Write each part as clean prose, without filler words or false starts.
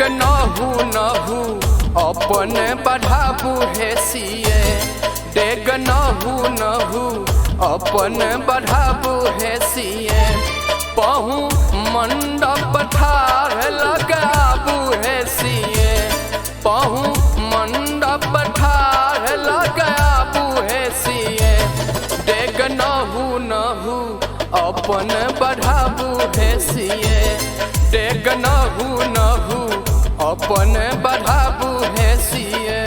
डेग नहू नहू अपन बढ़ाबू हे सिए डेग नहू नहू अपन बढ़ाबू हे सिए पहू मंडप ठाढ़ लगाबू हे सिए पहू मंडप ठाढ़ लगाबू हे सिए डेग नहू नहू अपन बढ़ाबू हे सिए डेग नहू नहू अपन बढ़ाबू हे सिए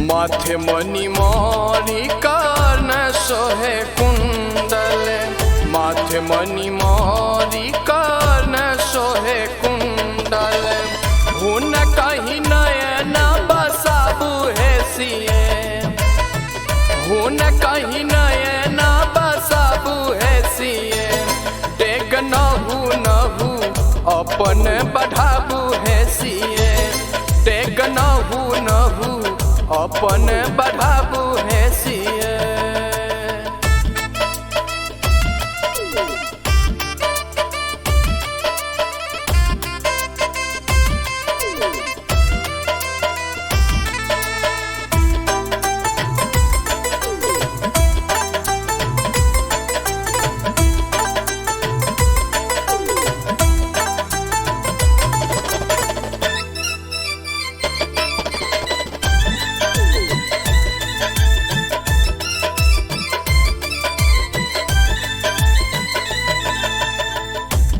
माथे मणि मारी कर्ण सोहे कुंडल माथे मणि मारी कर्ण सोहे कुंडल हुन कहीं नयन बसाबू हे सिए हुन कहीं नयन बसाबू हे सिए डेग नहू नहू अपन बढ़ाबू हे सिए डेग नहू नहू अपन बढ़ाबू हे सिए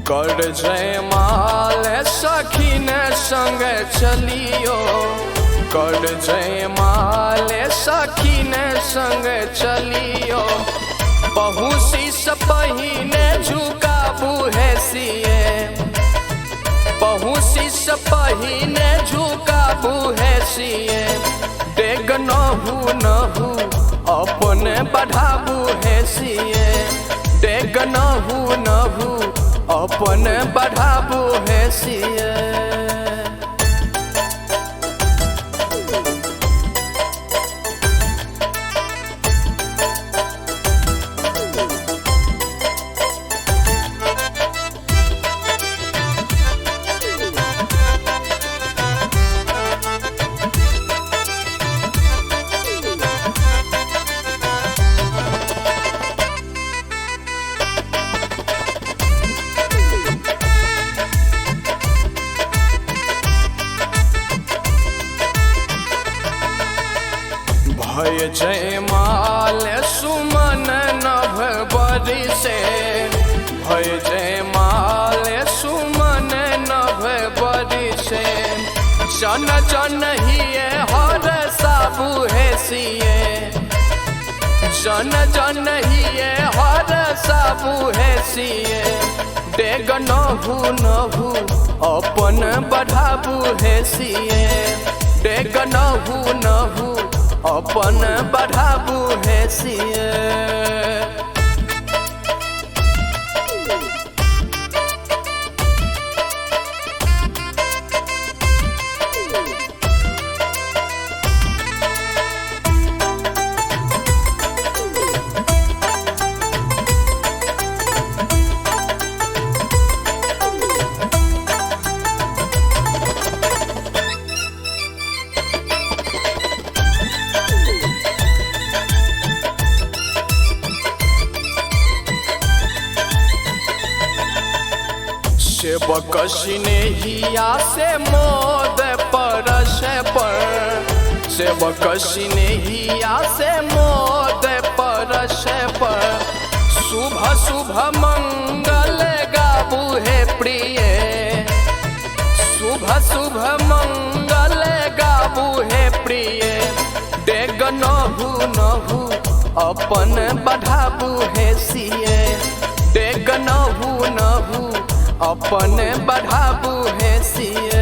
कर जयमाल सखीन संग चलियो कर जयमाल सखीन संग चलियो बहु शीश पहिने झुकाबू हे सिए बहु शीश पहिने झुकाबू हे सिए डेग नहू नहू अपन बढ़ाबू हे सिए डेग नहू नहू अपन बढ़ाबू हे सिए भय जयमाल सुमन नभ बरी से भय जयमाल सुमन नभ बरी से जन जन हिए हर साबू हे सिए जन जन हिए हर साबू हे सिए डेग नहू नहू अपन बढ़ाबू हे सिए डेग नहू नहू अपन बढ़ाबू हे सिए सेवक स्नेहिया से मोद परस पर सेवक स्नेहिया से मोद परस पर शुभ शुभ मंगल गाबू हे प्रिय शुभ शुभ मंगल गाबू हे प्रिय डेग नहू नहू अपन बढ़ाबू हे सिए डेग नहू नहू अपने बढ़ाबू है सिए।